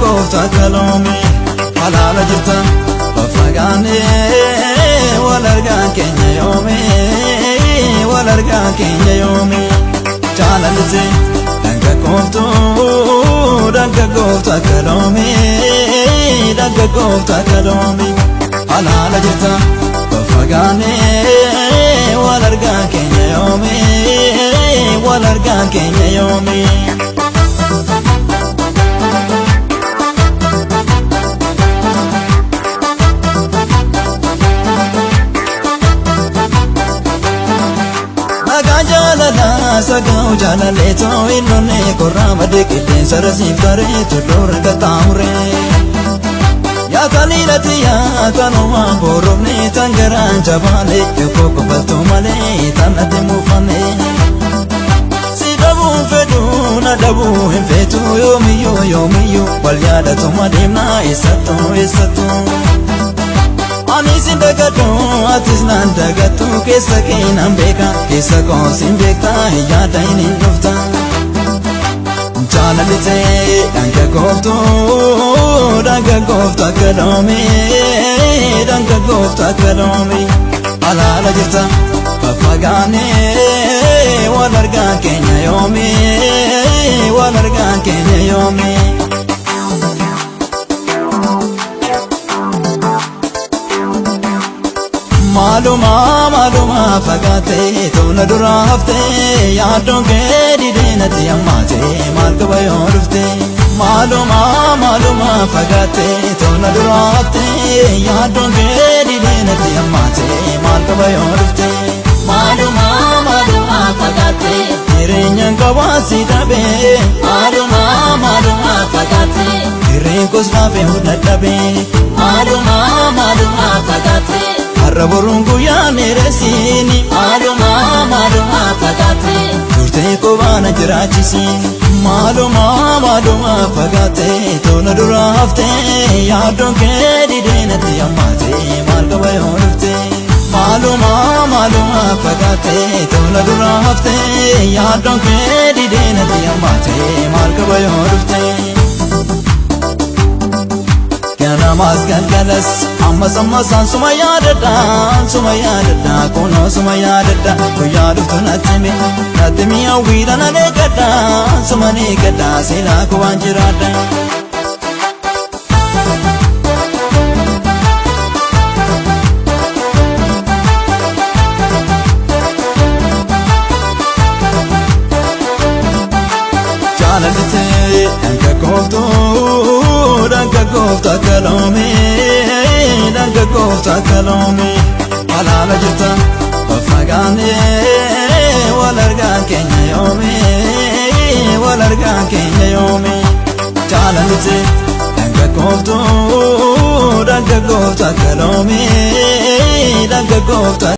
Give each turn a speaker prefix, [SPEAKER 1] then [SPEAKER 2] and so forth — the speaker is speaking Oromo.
[SPEAKER 1] gooftaa kaloomi halaala jirta fagaanne wal argaan keenya yoomi wal argaan keenya yoomi jaalallise danga gooftaa kaloomi danga gooftaa kaloomi halaala jirta fagaanne wal argaan keenya yoomi wal argaan keenya yoomi sagau jalale to inone korama de kitten sarasif kare tudor gatamure ya kalilati ya kanoma boromne tangaran jabale yoko balto male tanate mufane sidabu fedu na dabu fetu yomiyo walyada to mademna isato Ani sindagatu atis nandagatu kesa keenan beka kesa kosin beka yaada inin dhufta jaalallise danga gooftaa kaloomi danga gooftaa kaloomi halaala jirta fagaanne wal argaan keenya yoomi wal argaan keenya yoomi Maluma fagate tona dura hafte yaadon ke didinati ammate mal kabayon rufte maluma fagate tona dura hafte yaadon ke didinati ammate mal kabayon rufte maluma fagate Jireenyaan kawasi dabe maluma fagate jireen kosnaafe hunda dabe maluma fagate Arraborungu ya neresini maluma fagate turte ko bana jirachisi maluma fagate tona dura hafte yaadon ke didinati ammate mal kabayon rufte maluma fagate tona dura hafte yaadon ke didinati ammate mal kabayon rufte Namas galgalas ammasan sumayadada kono sumayadada kuyaduftu natimi awwila nalegada sumanegada sila kuwanjirada jaalallise danga gooftaa kaloomi halaala jirta fagaanne wal argaan keenya yoomi wal argaan keenya yoomi jaalallise danga gooftaa kaloomi danga gooftaa